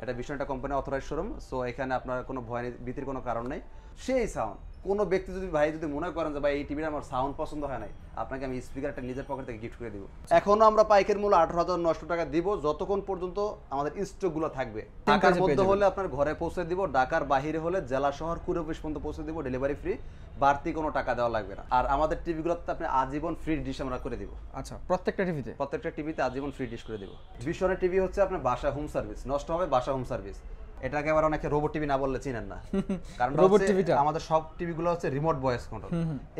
এটা বিষয়টা company authorize showroom. So এখানে আপনার কোনো ভয় ভীতির কোনো কারণ নেই। সেই সাউন্ড কোনো ব্যক্তি যদি ভাই যদি মনে করেন যে ভাই এই টিভিটা আমার সাউন্ড পছন্দ হয় নাই, আপনাকে আমি স্পিকার একটা নিজের পকেট থেকে গিফট করে দিব। এখনো আমরা পাইকারি মূল্য 18,900 টাকা দিব যতক্ষণ পর্যন্ত আমাদের স্টকগুলো থাকবে। ঢাকার মধ্যে হলে আপনার ঘরে পৌঁছে দিব, ঢাকার বাহিরে হলে জেলা শহর কুড়ি অফিস পর্যন্ত পৌঁছে দিব, ডেলিভারি ফ্রি, বাড়তি কোনো টাকা দেওয়া লাগবে না। আর আমাদের টিভিগুলোতে আপনি আজীবন ফ্রি ডিশ আমরা করে দিব। আচ্ছা, প্রত্যেকটা টিভিতে আজীবন ফ্রি ডিশ করে দিব। ভিশনের টিভি হচ্ছে আপনার বাসা হোম সার্ভিস, নষ্ট হবে বাসা হোম সার্ভিস। এটাকে আবার অনেকে রোবট টিভি না বললে চিনেন না, কারণ রোবট টিভিটা আমাদের সব টিভিগুলো হচ্ছে রিমোট ভয়েস কন্ট্রোল।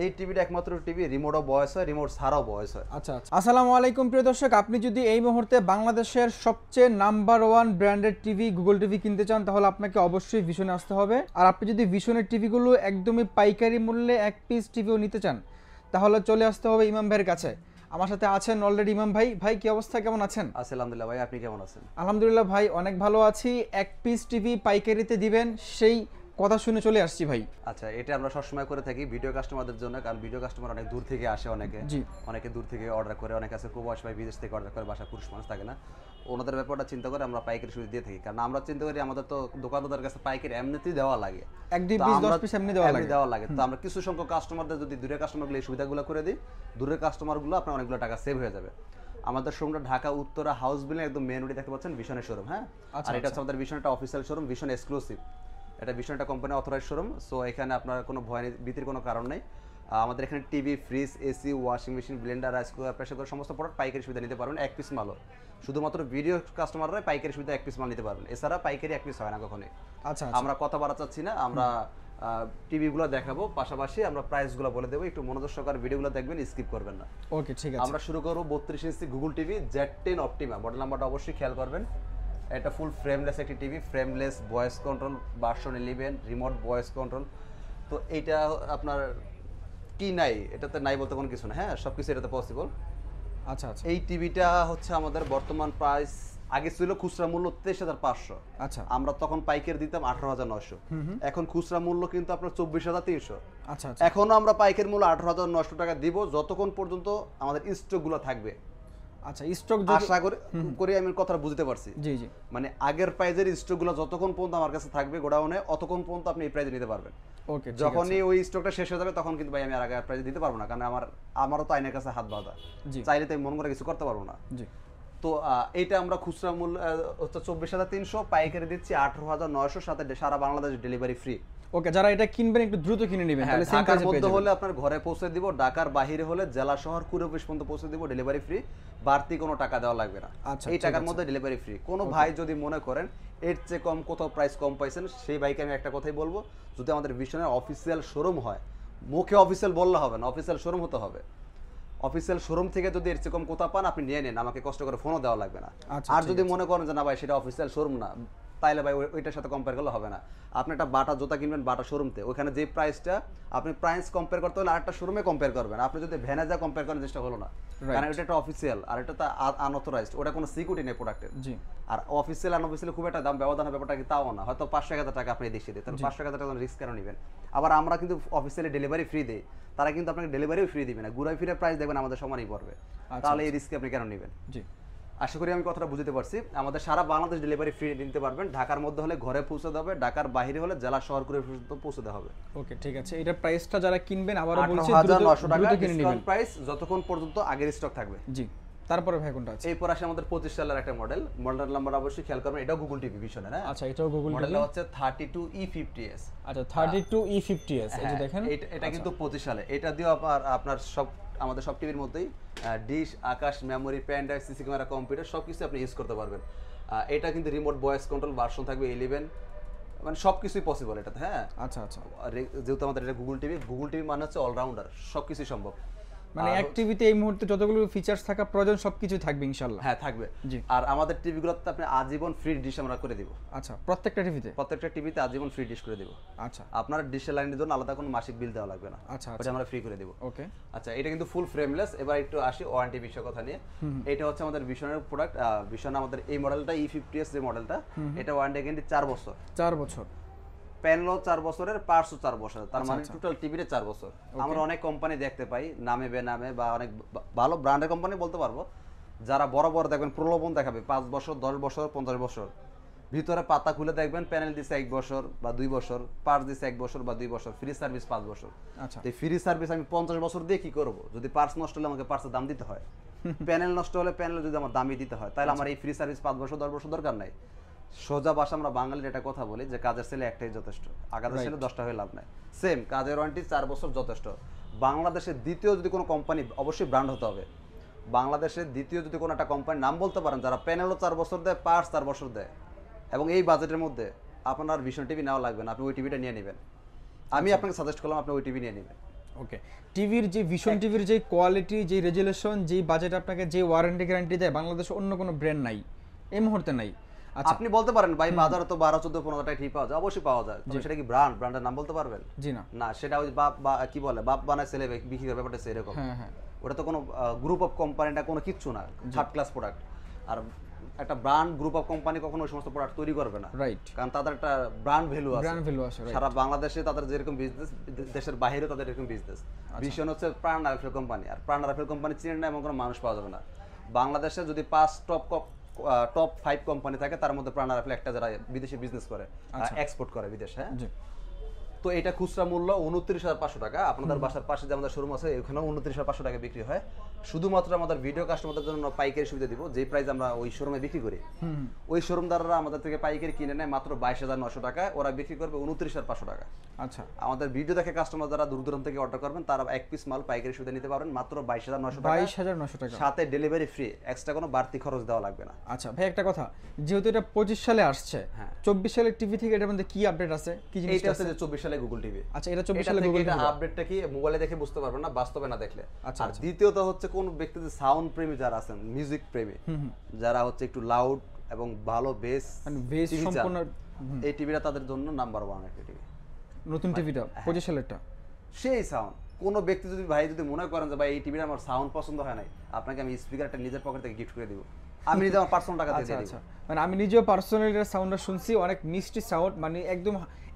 এই টিভিটা একমাত্র টিভি রিমোটও ভয়েস হয়, রিমোট ছাড়াও ভয়েস হয়। আচ্ছা, আসসালামু আলাইকুম প্রিয় দর্শক, আপনি যদি এই মুহূর্তে বাংলাদেশের সবচেয়ে number 1 branded TV Google TV কিনতে চান তাহলে আপনাকে অবশ্যই ভিশনে আসতে হবে। আর আপনি যদি ভিশনের টিভিগুলো একদমই পাইকারি মূল্যে এক পিস টিভিও নিতে চান তাহলে চলে আসতে হবে ইমাম ভাইয়ের কাছে। আমার সাথে আছেন অলরেডি ইমাম ভাই। ভাই কি অবস্থা, কেমন আছেন? আলহামদুলিল্লাহ ভাই, আপনি কেমন আছেন? আলহামদুলিল্লাহ ভাই, অনেক ভালো আছি। এক পিস টিভি পাইকারিতে দিবেন সেই কথা শুনে চলে আসছি ভাই। আচ্ছা, এটা আমরা সবসময় করে থাকি ভিডিও কাস্টমারদের জন্য, কারণ ভিডিও কাস্টমার অনেক দূর থেকে আসে, অনেকে দূর থেকে অর্ডার করে, অনেকে আছে প্রবাস ভাই বিদেশ থেকে অর্ডার করে, বাসা পুরুষ মানুষ থাকে না, ওনাদের ব্যাপারটা চিন্তা করে আমরা পাইকারি সুবিধা দিয়ে থাকি। কারণ আমরা চিন্তা করি আমাদের তো দোকানদারের কাছে পাইকারি এমনিতেই দেওয়া লাগে, এক দুই পিস 10 পিস এমনি দেওয়া লাগে। তো আমরা কিছু সংখ্যক কাস্টমারদের যদি দূরের কাস্টমারগুলো এই সুবিধাগুলো করে দিই, দূরের কাস্টমারগুলো আপনার অনেকগুলো টাকা সেভ হয়ে যাবে। আমাদের শোরুমটা ঢাকা উত্তরা হাউস বিল্ডিং একদম মেন রোডে দেখতে পাচ্ছেন ভিশনের শোরুম। হ্যাঁ, আর এটা হচ্ছে আমাদের ভিশনটা অফিসিয়াল শোরুম, ভিশন এক্সক্লুসিভ। এটা বিষয়টা কোম্পানি অথরাইজ শোরুম। সো এখানে আপনার কোনো ভয় ভীতির কোনো কারণ নেই। আমাদের এখানে TV, fridge, AC, washing machine, Blender, rice cooker, pressure cooker সমস্ত প্রোডাক্ট পাইকারি সুবিধা নিতে পারবেন এক পিস মালও। শুধুমাত্র ভিডিও কাস্টমাররা পাইকারি সুবিধা এক পিস মাল নিতে পারবেন, এছাড়া পাইকারি এক পিস হয় না কখনোই। আচ্ছা, আমরা কথা বাড়া চাচ্ছি না, আমরা টিভিগুলো দেখাবো, পাশাপাশি আমরা প্রাইসগুলো বলে দেবো। একটু মনোযোগ সহকারে ভিডিওগুলো দেখবেন, স্কিপ করবেন না। ওকে, ঠিক আছে। আমরা শুরু করবো 32 inch Google TV Z10 Optima, model নাম্বারটা অবশ্যই খেয়াল করবেন। এটা ফুল ফ্রেমলেস একটি TV, frameless voice control, version 11, remote voice control. তো এইটা আপনার কি নাই, এটাতে নাই বলতে কোনো কিছু না। হ্যাঁ, সব কিছু এটাতে পসিবল। আচ্ছা, এই টিভিটা হচ্ছে আমাদের বর্তমান প্রাইস, আগে ছিল খুচরা মূল্য 23,500। আচ্ছা, আমরা তখন পাইকারি দিতাম 18,900। এখন খুচরা মূল্য কিন্তু আপনার 24,300। আচ্ছা, এখনো আমরা পাইকারি মূল্য 18,900 টাকা দিব যতক্ষণ পর্যন্ত আমাদের স্টকগুলো থাকবে। আচ্ছা, স্টক আশা করি আমি কথাটা বুঝতে পারছি। জি জি, মানে আগের প্রাইজের স্টকগুলো যতক্ষণ পর্যন্ত আমার কাছে থাকবে গোডাউনে, অতক্ষণ পর্যন্ত আপনি এই প্রাইজে নিতে পারবেন। ওকে, যখনই ওই স্টকটা শেষ হয়ে যাবে তখন কিন্তু ভাই আমি আর আগের প্রাইজে দিতে পারবো না, কারণ আমারও তো আইনের কাছে হাত বাঁধা, চাইলে তো মন করে কিছু করতে পারবো না। জি, তো এইটা আমরা খুচরা মূল্য হচ্ছে 24,300, পাইকারি দিচ্ছি 18,900, সাথে সারা বাংলাদেশ ডেলিভারি ফ্রি। ওকে, যারা এটা কিনবেন একটু দ্রুত কিনে নেবেন, তাহলে সেম ঢাকার প্রাইসে মধ্যে হলে আপনার ঘরে পৌঁছে দিব, ঢাকার বাহিরে হলে জেলা শহর কুড়ি অফিস পর্যন্ত পৌঁছে দিব, ডেলিভারি ফ্রি, বাড়তি কোনো টাকা দেওয়া লাগবে না। এই টাকার মধ্যে ডেলিভারি ফ্রি। কোনো ভাই যদি মনে করেন এর চেয়ে কম কোথাও প্রাইস কম পাইছেন, সেই ভাইকে আমি একটা কথাই বলবো, যদি আমাদের ভিশনের অফিসিয়াল শোরুম হয়, মুখে অফিসিয়াল বললে হবে না, অফিসিয়াল শোরুম হতে হবে। অফিসিয়াল শোরুম থেকে যদি এর চেয়ে কম কোথাও পান আপনি নিয়ে নেন, আমাকে কষ্ট করে ফোনও দেওয়া লাগবে না। আর যদি মনে করেন যে না ভাই সেটা অফিসিয়াল শোরুম না, তাইলে ভাই ওইটার সাথে কম্পেয়ার করলে হবে না। আপনি একটা বাটা জুতা কিনবেন বাটা শোরুমতে, ওখানে যে প্রাইসটা আপনি প্রাইস কম্পেয়ার করতে হলে আরেকটা শোরুমে কম্পেয়ার করবেন। আপনি যদি ভ্যানে যা কম্পেয়ার করার চেষ্টা হলো না, কারণ এটা একটা অফিসিয়াল আর এটা তো আনঅথরাইজড, ওটা কোনো সিকিউরিটি নেই প্রোডাক্টের। আর অফিসিয়াল আনঅফিসিয়াল খুব একটা দাম ব্যবধান ব্যাপারটা কি তাও না, হয়তো 500,000 টাকা আপনি দেখিয়ে দেন, তাহলে 500,000 টাকা রিস্ক কেন নেবেন? আবার আমরা কিন্তু অফিসিয়ালি ডেলিভারি ফ্রি দিই, তারা কিন্তু আপনাকে ডেলিভারিও ফ্রি দিবে না, ঘুরাই ফিরে প্রাইস দেখবেন আমাদের সমানই পড়বে। তাহলে এই রিস্ক আপনি কেন নেবেন? জি, আশা করি আমি কথাটা বুঝতে পারছি। আমাদের সারা বাংলাদেশ ডেলিভারি ফ্রি নিতে পারবেন। ঢাকার মধ্যে হলে ঘরে পৌঁছে দেবে, ঢাকার বাইরে হলে জেলা শহর করে পৌঁছে দেওয়া হবে। ওকে, ঠিক আছে। এটা প্রাইসটা যারা কিনবেন আবারও বলছি 18,900 টাকা ডিসকাউন্ট প্রাইস, যতক্ষণ পর্যন্ত আগের স্টক থাকবে। জি, তারপরে ভাই কোনটা আছে? এরপর আসে আমাদের 25 সালের একটা মডেল নাম্বার অবশ্যই খেয়াল করবেন, এটাও গুগল টিভি ভিশনের। হ্যাঁ, আচ্ছা, এটাও গুগল টিভি, মডেলটা হচ্ছে 32E50s। আচ্ছা, 32E50s, এই যে দেখেন এটা কিন্তু 25 সালে। এটা দিও আপনার সব আমাদের সব টিভির মধ্যেই dish, Akash, memory, pen drive, CC camera, computer সবকিছু আপনি ইউজ করতে পারবেন। এটা কিন্তু রিমোট ভয়েস কন্ট্রোল, ভার্সন থাকবে 11, মানে সবকিছুই পসিবল এটাতে। হ্যাঁ, আচ্ছা আচ্ছা, যেহেতু আমাদের এটা গুগল টিভি মানে হচ্ছে অলরাউন্ডার, সবকিছুই সম্ভব। মানে এক টিভিতে এই মুহূর্তে যতগুলো ফিচার্স থাকা প্রয়োজন সবকিছু থাকবে ইনশাআল্লাহ। হ্যাঁ, থাকবে। জি, আর আমাদের টিভিগুলোতে আপনি আজীবন ফ্রি ডিশ আমরা করে দিব। আচ্ছা, প্রত্যেকটা টিভিতে আজীবন ফ্রি ডিশ করে দিব। আচ্ছা, আপনার ডিশের লাইনের জন্য আলাদা কোনো মাসিক বিল দেওয়া লাগবে না। আচ্ছা, এটা আমরা ফ্রি করে দিব। ওকে, আচ্ছা, এটা কিন্তু ফুল ফ্রেমলেস। এবার একটু আসি ওয়ারেন্টি বিষয়ের কথা নিয়ে। এটা হচ্ছে আমাদের ভিশনের প্রোডাক্ট। ভিশন আমাদের এই মডেলটা E50s যে মডেলটা, এটা ওয়ারেন্টি গ্যারান্টি 4 বছর। 4 বছর, প্যানেলও 4 বছরের, পার্টসও 4 বছর, তার মানে টোটাল টিভিতে 4 বছর। আমরা অনেক কোম্পানি দেখতে পাই নামে বেনামে বা অনেক ভালো ব্র্যান্ডের কোম্পানি বলতে পারবো, যারা বড় বড় দেখবেন প্রলোভন দেখাবে 5 বছর, 10 বছর, 50 বছর। ভিতরে পাতা খুলে দেখবেন প্যানেল দিছে 1 বছর বা 2 বছর, পার্টস দিছে 1 বছর বা 2 বছর, ফ্রি সার্ভিস 5 বছর। আচ্ছা, এই ফ্রি সার্ভিস আমি 50 বছর দিয়ে কি করব? যদি পার্টস নষ্ট হলে আমাকে পার্টসের দাম দিতে হয়, প্যানেল নষ্ট হলে প্যানেল যদি আমার দামই দিতে হয়, তাহলে আমার এই ফ্রি সার্ভিস 5 বছর 10 বছর দরকার নাই। সোজা ভাষা আমরা বাঙালির একটা কথা বলি যে কাজের ছেলে একটাই যথেষ্ট, আগাদের ছেলে 10টা হয়ে লাভ নাই। সেম কাজের ওয়ারেন্টি 4 বছর যথেষ্ট। বাংলাদেশের দ্বিতীয় যদি কোনো কোম্পানি, অবশ্যই ব্র্যান্ড হতে হবে, বাংলাদেশের দ্বিতীয় যদি কোনো একটা কোম্পানির নাম বলতে পারেন যারা প্যানেলও 4 বছর দেয়, পার্টস 4 বছর দেয়, এবং এই বাজেটের মধ্যে আপনার ভিশন টিভি নেওয়া লাগবে না, আপনি ওই টিভিটা নিয়ে নেবেন। আমি আপনাকে সাজেস্ট করলাম আপনি ওই টিভি নিয়ে নেবেন। ওকে, টিভির যে ভিশন টিভির যে কোয়ালিটি, যে রেজুলেশন, যে বাজেট আপনাকে যে ওয়ারেন্টি গ্যারান্টি দেয়, বাংলাদেশে অন্য কোনো ব্র্যান্ড নাই, এই মুহূর্তে নাই। আচ্ছা, আপনি বলতে পারেন ভাই বাজারে তো 12, 14, 15 টাকা ঠিক পাওয়া যায়, অবশ্যই পাওয়া যায়, তবে সেটা কি ব্র্যান্ডের নাম বলতে পারবেন? জি না, না, সেটা ওই বাপ বা কি বলে বাপ বানায় ছেলে বিক্রি করে, ব্যাপারটা সেরকম। হ্যাঁ হ্যাঁ, ওটা তো কোনো গ্রুপ অফ কোম্পানিটা কোনো কিচ্ছু না, থার্ড ক্লাস প্রোডাক্ট। আর একটা ব্র্যান্ড গ্রুপ অফ কোম্পানি কখনো ওই সমস্ত প্রোডাক্ট তৈরি করবে না, রাইট, কারণ তাদের একটা ব্র্যান্ড ভ্যালু আছে, ব্র্যান্ড ভ্যালু আছে। সারা বাংলাদেশে তাদের যেরকম বিজনেস, দেশের বাইরে তাদের এরকম বিজনেস। ভিশন হচ্ছে প্রাণ রাইফেল কোম্পানি, আর প্রাণ রাইফেল কোম্পানি চিনেন না এমন কোনো মানুষ পাওয়া যাবে না বাংলাদেশে। যদি 5 টপ 5 কোম্পানি থাকে তার মধ্যে প্রাণ রাইফেল একটা, যারা বিদেশে বিজনেস করে, এক্সপোর্ট করে বিদেশে। হ্যাঁ, তো এটা খুচরা মূল্য 29,500 টাকা। আপনাদের বাসার পাশে যে আমাদের শোরুম আছে ওখানে 29,500 টাকা বিক্রি হয়। শুধুমাত্র আমাদের ভিডিও কাস্টমারদের জন্য পাইকারি সুবিধা দিব, যে প্রাইস আমরা ওই শোরুমে বিক্রি করি, ওই শোরুমদাররা আমাদের থেকে পাইকারি কিনে নেয় মাত্র 22,900 টাকা, ওরা বিক্রি করবে 29,500 টাকা। আচ্ছা, আমাদের ভিডিও দেখে কাস্টমার যারা দূর দূরান্ত থেকে অর্ডার করবেন তারা এক পিস মাল পাইকারি সুবিধা নিতে পারবেন মাত্র 22,900 টাকা। 22,900 টাকা, সাথে ডেলিভারি ফ্রি, এক্সট্রা কোনো বাড়তি খরচ দেওয়া লাগবে না। আচ্ছা ভাই, একটা কথা, যেহেতু এটা 25 সালে আসছে, 24 সালের টিভি থেকে এটার মধ্যে কি আপডেট আছে, কি জিনিস এটা হচ্ছে যে 24 সালে গুগল টিভি। আচ্ছা, এটা 24 সালে গুগল টিভি, আপডেটটা কি মোবাইলে দেখে বুঝতে পারবেন না, বাস্তবে না দেখলে। আচ্ছা, আর দ্বিতীয়ত হচ্ছে কোন ব্যক্তি যে সাউন্ড প্রেমী যারা আছেন, মিউজিক প্রেমী যারা হচ্ছে একটু লাউড এবং ভালো বেস, মানে বেস সম্পূর্ণ, এই টিভিটা তাদের জন্য নাম্বার 1 একটা টিভি। নতুন টিভিটা 25 সালেরটা সেই সাউন্ড, কোনো ব্যক্তি যদি ভাই যদি মনে করেন যে ভাই এই টিভিটা আমার সাউন্ড পছন্দ হয় নাই, আপনাকে আমি স্পিকারটা নিজের পকেট থেকে গিফট করে দিব, আমি নিজে আমার পার্সোনাল টাকা দিয়ে দিব। মানে আমি নিজেও পার্সোনালি এর সাউন্ডটা শুনছি, অনেক মিষ্টি সাউন্ড, মানে একদম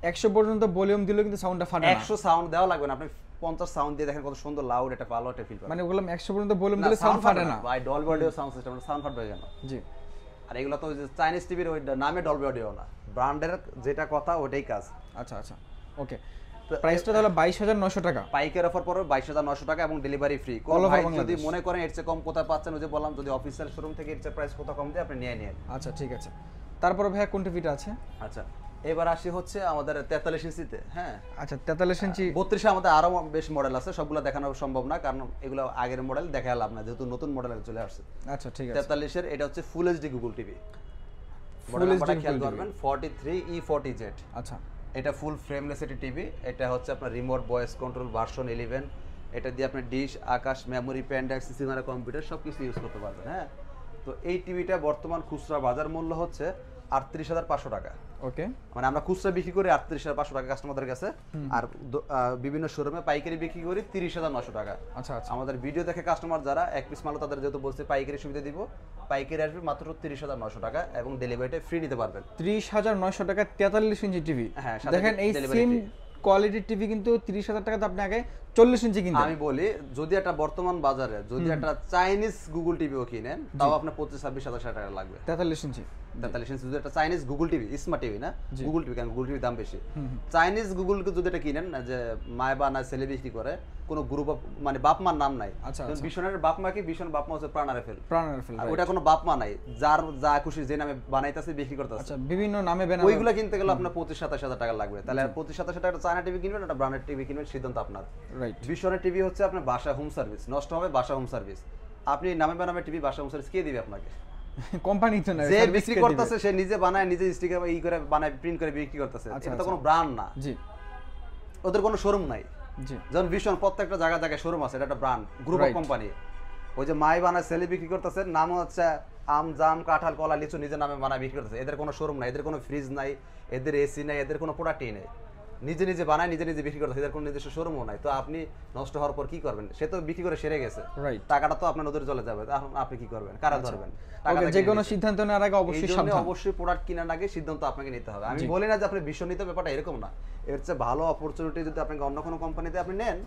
100 পর্যন্ত ভলিউম দিলেও কিন্তু সাউন্ডটা ফাটে না। 100 সাউন্ড দেওয়া লাগবে না, আপনি 50 সাউন্ড দিয়ে দেখেন কত সুন্দর লাউড, এটা ভালো একটা ফিল পাবেন। মানে ওগুলো 100 পর্যন্ত ভলিউম দিলে সাউন্ড ফাটে না ভাই, Dolby audio sound system, sound ফাটবে কেন? জি, আর এগুলো তো ওই যে চাইনিজ টিভির ওই নামে ডলবি অডিও না, ব্র্যান্ডের যেটা কথা ওটাই কাজ। আচ্ছা আচ্ছা, ওকে, প্রাইসটা তাহলে 22,900 টাকা, পাইকারি অফার পড়বে 22,900 টাকা এবং ডেলিভারি ফ্রি। কোন ভাই যদি মনে করেন এর চেয়ে কম কোথায় পাচ্ছেন, ওই যে বললাম যদি অফিসিয়াল শোরুম থেকে এর চেয়ে প্রাইস কোথাও কম দিয়ে আপনি নিয়ে নেন। আচ্ছা ঠিক আছে, তারপরে ভাইয়া কোন টিভিটা আছে? আচ্ছা, এবার আসি হচ্ছে আমাদের 43 ইঞ্চিতে। হ্যাঁ, আচ্ছা, 43 ইঞ্চি। 32 এ আমাদের আরো বেশি মডেল আছে, সবগুলো দেখানো সম্ভব না কারণ এগুলো আগের মডেল, দেখা লাভ না যেহেতু নতুন মডেল চলে আসছে। আচ্ছা ঠিক আছে, 43 এর এটা হচ্ছে full HD Google TV, full HD খেয়াল করবেন 43E40Z। আচ্ছা, এটা ফুল ফ্রেমলেস একটি টিভি, এটা হচ্ছে আপনার রিমোট ভয়েস কন্ট্রোল ভার্সন 11, এটা দিয়ে আপনি dish, Akash, memory, pen drive, সিসিমারা, computer সব কিছু ইউজ করতে পারবেন। হ্যাঁ, তো এই টিভিটা বর্তমান খুচরা বাজার মূল্য হচ্ছে 38,500 টাকা। ওকে, মানে আমরা খুচরা বিক্রি করি 38,500 টাকা কাস্টমারদের কাছে, আর বিভিন্ন শোরুমে পাইকারি বিক্রি করি 30,900 টাকা। আচ্ছা আচ্ছা, আমাদের ভিডিও দেখে কাস্টমার যারা এক পিস মাল, তাদের যেহেতু বলছে পাইকারি সুবিধা দিব, পাইকারি আসবে মাত্র 30,900 টাকা এবং ডেলিভারিটা ফ্রি নিতে পারবেন। 30,900 টাকা 43 ইঞ্চি টিভি। হ্যাঁ, দেখেন এই সেম কোয়ালিটির টিভি কিন্তু 30,000 টাকাতে আপনি আগে 40 ইঞ্চি কিনতেন। আমি বলি যদি একটা বর্তমান বাজারে যদি একটা চাইনিজ গুগল টিভিও কিনেন তাও আপনার 25-26,000 টাকা লাগবে। 43 ইঞ্চি, 43 ইঞ্চি যদি একটা Chinese Google TV, smart TV না গুগল টিভি, কারণ গুগল টিভির দাম বেশি। চাইনিজ গুগলকে যদি এটা কিনেন, যে মায় বা না ছেলে বিক্রি করে, কোনো গ্রুপ অফ মানে বাপ মার নাম নাই। ভীষণের বাপ মা কি, ভীষণ বাপ মা হচ্ছে প্রাণ রাইফেল, ওটা কোনো বাপ মা নাই, যার যা খুশি যে নামে বানাইতেছে বিক্রি করতেছে। আচ্ছা, বিভিন্ন নামে বানানো, ওইগুলা কিনতে গেলে আপনার 25-27,000 টাকা লাগবে। তাহলে 25-27,000 টাকা চায়না টিভি কিনবেন, একটা ব্র্যান্ডেড টিভি কিনবেন, সিদ্ধান্ত আপনার। রাইট, ভীষণের টিভি হচ্ছে আপনার বাসা হোম সার্ভিস, নষ্ট হবে বাসা হোম সার্ভিস। আপনি নামে বানাবে টিভি, বাসা হোম সার্ভিস কে দিবে আপনাকে? কোম্পানি তো না, যে বিক্রি করতেছে সে নিজে বানায়, নিজে স্টিকার ই করে বানায়, প্রিন্ট করে বিক্রি করতেছে। এটা তো কোনো ব্র্যান্ড না। জি, ওদের কোনো শোরুম নাই। জি, যেমন ভীষণ প্রত্যেকটা জায়গায় জায়গায় শোরুম আছে, এটা একটা ব্র্যান্ড, গ্রুপ অফ কোম্পানি। ওই যে মাই বানায় ছেলে বিক্রি করতেছে, নাম হচ্ছে আম, জাম, কাঁঠাল, কলা, লিচু, নিজের নামে বানায় বিক্রি করতেছে। এদের কোনো শোরুম নাই, এদের কোনো ফ্রিজ নাই, এদের এসি নাই, এদের কোনো প্রোডাক্টই নেই। নিজে নিজে বানায় নিজে নিজে বিক্রি করতে হয়, এদের কোনো নিজস্ব শোরুমও নাই। তো আপনি নষ্ট হওয়ার পর কি করবেন? সে তো বিক্রি করে সেরে গেছে, রাইট, টাকাটা তো আপনার নজরে চলে যাবে, এখন আপনি কি করবেন? কারা ধরবেন? যে কোনো সিদ্ধান্ত নেওয়ার আগে অবশ্যই সাবধান। অবশ্যই প্রোডাক্ট কেনার আগে সিদ্ধান্ত আপনাকে নিতে হবে। আমি বলি না যে আপনি বিশ্বনীত ব্যাপারটা এরকম না, এর চেয়ে ভালো অপরচুনিটি যদি আপনাকে অন্য কোনো কোম্পানিতে আপনি নেন,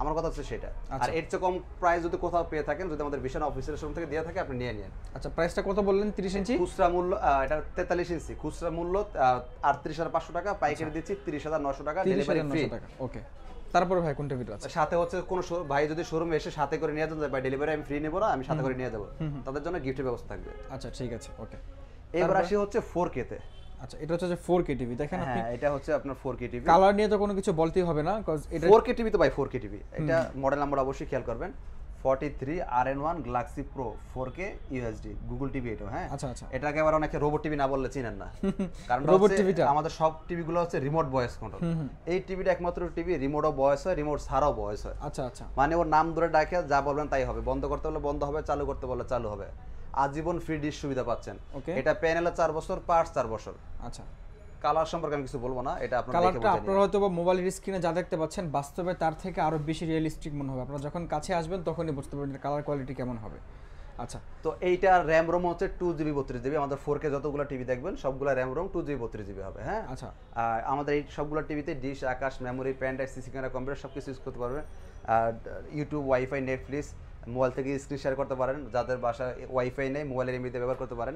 আমার কথা হচ্ছে সেটা। আর এর চেয়ে কম প্রাইস যদি কোথাও পেয়ে থাকেন, যদি আমাদের বিশাল অফিসের শোরুম থেকে দিয়ে থাকে, আপনি নিয়ে নিন। আচ্ছা, প্রাইসটা কত বললেন? 30 ইঞ্চি খুচরা মূল্য এটা 43 ইঞ্চি, খুচরা মূল্য 38,500 টাকা, পাইকারি দিচ্ছি 30,900 টাকা, ডেলিভারি ফ্রি। ওকে, তারপরে ভাই কোনটা ভিডিও আছে? সাথে হচ্ছে কোনো ভাই যদি শোরুমে এসে সাথে করে নিয়ে যান, ভাই ডেলিভারি আমি ফ্রি নেব না, আমি সাথে করে নিয়ে যাব, তাদের জন্য গিফটের ব্যবস্থা থাকবে। আচ্ছা ঠিক আছে, ওকে। এবার আসি হচ্ছে 4K তে। আচ্ছা, এটা হচ্ছে যে 4K টিভি, দেখেন আপনি। হ্যাঁ, এটা হচ্ছে আপনার 4K টিভি। কালার নিয়ে তো কোনো কিছু বলতেই হবে না, কজ এটা 4K টিভি তো ভাই 4K টিভি। এটা মডেল নাম্বার অবশ্যই খেয়াল করবেন, 43 RN1 Galaxy Pro 4K UHD Google TV এটা। হ্যাঁ, আচ্ছা আচ্ছা, এটাকে আবার অনেকে রোবট টিভি না বললে চিনেন না, কারণ রোবট টিভিটা আমাদের সব টিভিগুলো হচ্ছে রিমোট ভয়েস কন্ট্রোল। এই টিভিটা একমাত্র টিভি রিমোটও ভয়েস হয়, রিমোট ছাড়াও ভয়েস হয়। আচ্ছা আচ্ছা, মানে ওর নাম ধরে ডাকে যা বলবেন তাই হবে, বন্ধ করতে বলে বন্ধ হবে, চালু করতে বলে চালু হবে। আজীবন ফ্রি ডিশ সুবিধা পাচ্ছেন। এটা প্যানেলে 4 বছর, পার্টস 4 বছর। আচ্ছা, কালার সম্পর্কে আমি কিছু বলবো না, এটা আপনারা কালারটা আপনারা হয়তো মোবাইলের স্ক্রিনে যা দেখতে পাচ্ছেন, বাস্তবে তার থেকে আরো বেশি রিয়েলিস্টিক মনে হবে। আপনারা যখন কাছে আসবেন তখনই বুঝতে পারবেন কালার কোয়ালিটি কেমন হবে। আচ্ছা, তো এইটা র্যাম রোম হচ্ছে 2GB 32GB। আমাদের 4K যতগুলো টিভি দেখবেন সবগুলো র্যাম রোম 2GB 32GB হবে। হ্যাঁ, আচ্ছা, আর আমাদের এই সবগুলো টিভিতে dish, Akash, memory, pen drive, CC camera, computer সব কিছু ইউজ করতে পারবেন। আর ইউটিউব, ওয়াইফাই, নেটফ্লিক্স, মোবাইল থেকে স্ক্রিন শেয়ার করতে পারেন। যাদের বাসায় ওয়াইফাই নেই, মোবাইলের এমনিতে ব্যবহার করতে পারেন,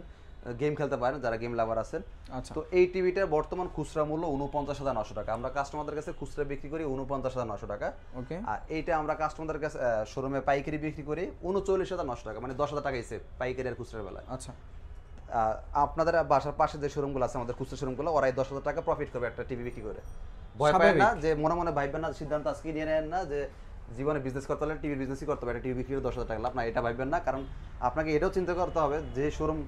গেম খেলতে পারেন যারা গেম লাভার আছেন। আচ্ছা, তো এই টিভিটার বর্তমান খুচরা মূল্য 49,900 টাকা। আমরা কাস্টমারদের কাছে খুচরা বিক্রি করি 49,900 টাকা। ওকে, আর এইটা আমরা কাস্টমারদের কাছে শোরুমে পাইকারি বিক্রি করি 39,900 টাকা, মানে 10,000 টাকা এসে পাইকারি আর খুচরার বেলায়। আচ্ছা, আপনাদের বাসার পাশে যে শোরুমগুলো আছে, আমাদের খুচরা শোরুমগুলো, ওরাই 10,000 টাকা প্রফিট করবে একটা টিভি বিক্রি করে। ভয় পাবেন না যে মনে মনে ভাববেন না, সিদ্ধান্ত আজকে নিয়ে নেন না যে জীবনে বিজনেস করতে হলে টিভি বিজনেসই করতে হবে, একটা টিভি বিক্রি করে 10,000 টাকা লাভ না, এটা ভাববেন না। কারণ আপনাকে এটাও চিন্তা করতে হবে যে শোরুম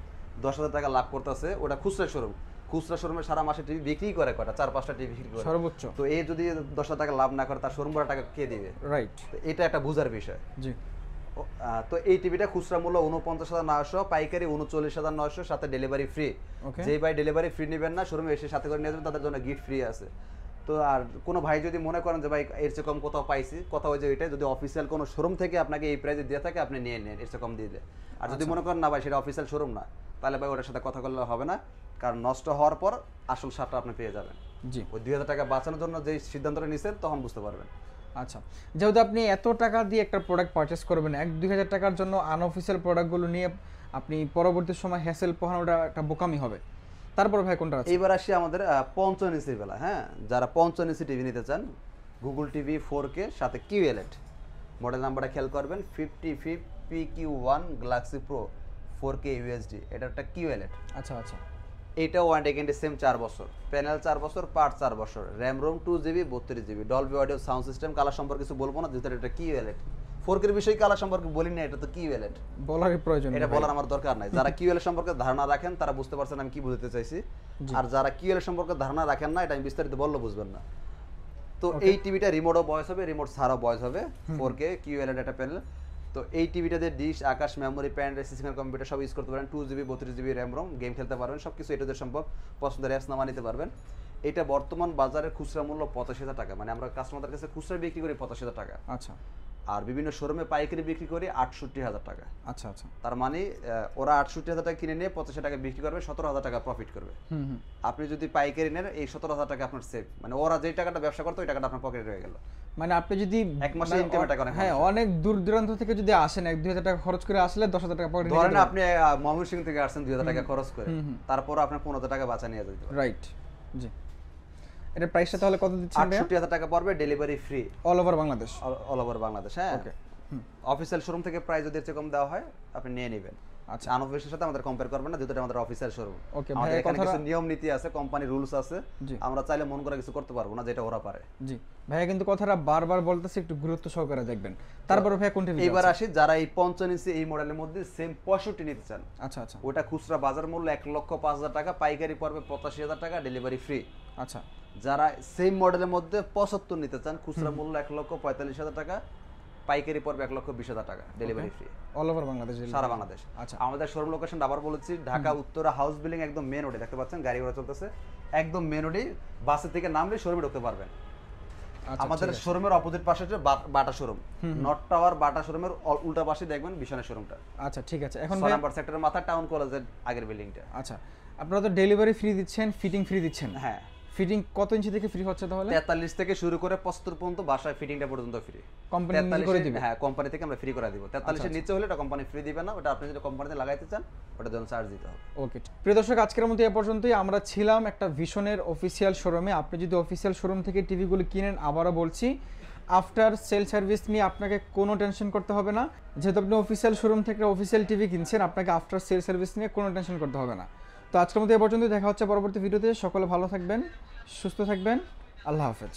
10,000 টাকা লাভ করতেছে, ওটা খুচরা শোরুম। খুচরা শোরুমে সারা মাসে টিভি বিক্রি করে কয়টা? 4-5টা টিভি বিক্রি করে সর্বোচ্চ। তো এই যদি 10,000 টাকা লাভ না করে, তার শোরুম করা টাকা কে দিবে? রাইট, এটা একটা বুঝার বিষয়। জি। তো এই টিভিটা খুচরা মূল্য 49,900, পাইকারি 39,900, সাথে ডেলিভারি ফ্রি। যেই ভাই ডেলিভারি ফ্রি নেবেন না, শোরুমে এসে সাথে করে নিয়ে যাবেন, তাদের জন্য গিফট ফ্রি আছে। তো আর কোনো ভাই যদি মনে করেন যে ভাই এর চেয়ে কম কোথাও পাইছি, কোথাও যে এটা যদি অফিসিয়াল কোনো শোরুম থেকে আপনাকে এই প্রাইসে দিয়ে থাকে, আপনি নিয়ে নেন এর চেয়ে কম দিয়ে দেয়। আর যদি মনে করেন না ভাই সেটা অফিসিয়াল শোরুম না, তাহলে ভাই ওটার সাথে কথা বললে হবে না, কারণ নষ্ট হওয়ার পর আসল সারটা আপনি পেয়ে যাবেন। জি, ওই 2,000 টাকা বাঁচানোর জন্য যে সিদ্ধান্তটা নিছেন তখন বুঝতে পারবেন। আচ্ছা, যেহেতু আপনি এত টাকা দিয়ে একটা প্রোডাক্ট পারচেস করবেন, 1-2 হাজার টাকার জন্য আনঅফিসিয়াল প্রোডাক্টগুলো নিয়ে আপনি পরবর্তী সময় হ্যাসেল পোহানোটা একটা বোকামি হবে। তারপর ভাই কোনটা আছে? এইবার আসি আমাদের 55 ইঞ্চির বেলা। হ্যাঁ, যারা 55 ইঞ্চি টিভি নিতে চান, গুগল টিভি 4K সাথে QLED, মডেল নাম্বারটা খেয়াল করবেন 55 PQ1 Galaxy Pro 4K UHD, এটা একটা QLED। আচ্ছা আচ্ছা, এইটা ওয়ারেন্টি গ্যারান্টি সেম 4 বছর, প্যানেল 4 বছর, পার্ট 4 বছর, RAM ROM 2GB 32GB, Dolby audio sound system. Colour সম্পর্কে কিছু বলবো না, যেহেতু এটা QLED। 4K এর বিষয়ে কালার সম্পর্কে বলি না, এটা তো QLED, বলারই প্রয়োজন নেই, এটা বলার আমার দরকার নাই। যারা QLED সম্পর্কে ধারণা রাখেন তারা বুঝতে পারছেন আমি কি বুঝতে চাইছি, আর যারা QLED সম্পর্কে ধারণা রাখেন না, এটা আমি বিস্তারিত বললে বুঝবেন না। তো এই টিভিটা রিমোটও ভয়েস হবে, রিমোট ছাড়াও ভয়েস হবে, 4K QLED একটা প্যানেল। তো এই টিভিটাতে dish, Akash, memory, pen drive, CC camera, computer সব ইউজ করতে পারেন, 2GB 32GB RAM ROM, game খেলতে পারবেন, সব কিছু এটাদের সম্ভব, পছন্দের অ্যাপস নামা নিতে পারবেন। এটা বর্তমান বাজারের খুচরা মূল্য 85,000 টাকা, মানে আমরা কাস্টমারদের কাছে খুচরা বিক্রি করি 85,000 টাকা। আচ্ছা, আর বিভিন্ন শোরুমে পাইকারি বিক্রি করি 68,000 টাকা। আচ্ছা আচ্ছা, তার মানে ওরা 68,000 টাকা কিনে নিয়ে 85 টাকা বিক্রি করবে, 17,000 টাকা প্রফিট করবে। আপনি যদি পাইকারি নেন, এই 17,000 টাকা আপনার সেভ, মানে ওরা যে টাকাটা ব্যবসা করতো ওই টাকাটা আপনার পকেটে রয়ে গেল। মানে আপনি যদি এক মাসে ইনকামের টাকা অনেক, হ্যাঁ, অনেক দূর দূরান্ত থেকে যদি আসেন, 1-2 হাজার টাকা খরচ করে আসলে 10,000 টাকা পকেটে ধরেন আপনি ময়মনসিংহ থেকে আসছেন 2,000 টাকা খরচ করে, তারপর আপনার 15,000 টাকা বাঁচা নিয়ে যেতে পারেন। রাইট, জি। এটা প্রাইসটা তাহলে কত দিচ্ছেন? 68,000 টাকা পড়বে, delivery free all over Bangladesh. All over Bangladesh. হ্যাঁ, ওকে, অফিসিয়াল শোরুম থেকে প্রাইস যদি এর চেয়ে কম দেওয়া হয় আপনি নিয়ে নেবেন। আচ্ছা, আনঅফিসিয়াল সাথে আমাদের কম্পেয়ার করবেন না, যেহেতু এটা আমাদের অফিসিয়াল শোরুম। ওকে, আমাদের এখানে কিছু নিয়ম নীতি আছে, কোম্পানি রুলস আছে, জি। আমরা চাইলে মন করে কিছু করতে পারবো না, যেটা ওরা পারে। জি ভাইয়া, কিন্তু কথাটা বারবার বলতেছি, একটু গুরুত্ব সহকারে দেখবেন। তারপর ভাইয়া কোনটা? এবার আসি যারা এই 55 ইঞ্চি এই মডেলের মধ্যে সেম 65 নিতে চান। আচ্ছা আচ্ছা, ওটা খুচরা বাজার মূল্য 1,05,000 টাকা, পাইকারি পড়বে 85,000 টাকা, ডেলিভারি ফ্রি। আচ্ছা, যারা সেম মডেলের মধ্যে 75 নিতে চান, খুচরা মূল্য 1,45,000 টাকা, পাইকারি পড়বে 1,20,000 টাকা, delivery free all over Bangladesh, সারা বাংলাদেশ। আচ্ছা, আমাদের শোরুম লোকেশন আবার বলেছি, ঢাকা উত্তরা হাউস বিল্ডিং একদম মেন রোডে, দেখতে পাচ্ছেন গাড়ি ঘোড়া চলতেছে, একদম মেন রোডে বাসে থেকে নামলে শোরুমে ঢুকতে পারবেন। আমাদের শোরুমের অপোজিট পাশে হচ্ছে বাটা শোরুম, নর্থ টাওয়ার বাটা শোরুমের উল্টা পাশে দেখবেন বিশনের শোরুমটা। আচ্ছা ঠিক আছে। এখন 6 নাম্বার সেক্টরের মাথা টাউন কলেজের আগের বিল্ডিংটা। আচ্ছা, আপনারা তো ডেলিভারি ফ্রি দিচ্ছেন, ফিটিং ফ্রি দিচ্ছেন? হ্যাঁ। ফিটিং কত ইঞ্চি থেকে ফ্রি হচ্ছে তাহলে? 43 থেকে শুরু করে 75 পর্যন্ত বাসায় ফিটিংটা পর্যন্ত ফ্রি। কোম্পানি নিজে করে দিবে? হ্যাঁ, কোম্পানি থেকে আমরা ফ্রি করে দিব। 43 এর নিচে হলে এটা কোম্পানি ফ্রি দিবে না, ওটা আপনি যদি কোম্পানিতে লাগাইতে চান ওটার জন্য চার্জ দিতে হবে। ওকে, প্রিয় দর্শক, আজকের মতো এ পর্যন্তই। আমরা ছিলাম একটা ভিশনের অফিসিয়াল শোরুমে। আপনি যদি অফিসিয়াল শোরুম থেকে টিভিগুলো কিনেন, আবারও বলছি, আফটার সেল সার্ভিস নিয়ে আপনাকে কোনো টেনশন করতে হবে না। যেহেতু আপনি অফিসিয়াল শোরুম থেকে অফিসিয়াল টিভি কিনছেন, আপনাকে আফটার সেল সার্ভিস নিয়ে কোনো টেনশন করতে হবে না। তো আজকের মতো এ পর্যন্ত, দেখা হচ্ছে পরবর্তী ভিডিওতে। সকলে ভালো থাকবেন, সুস্থ থাকবেন, আল্লাহ হাফেজ।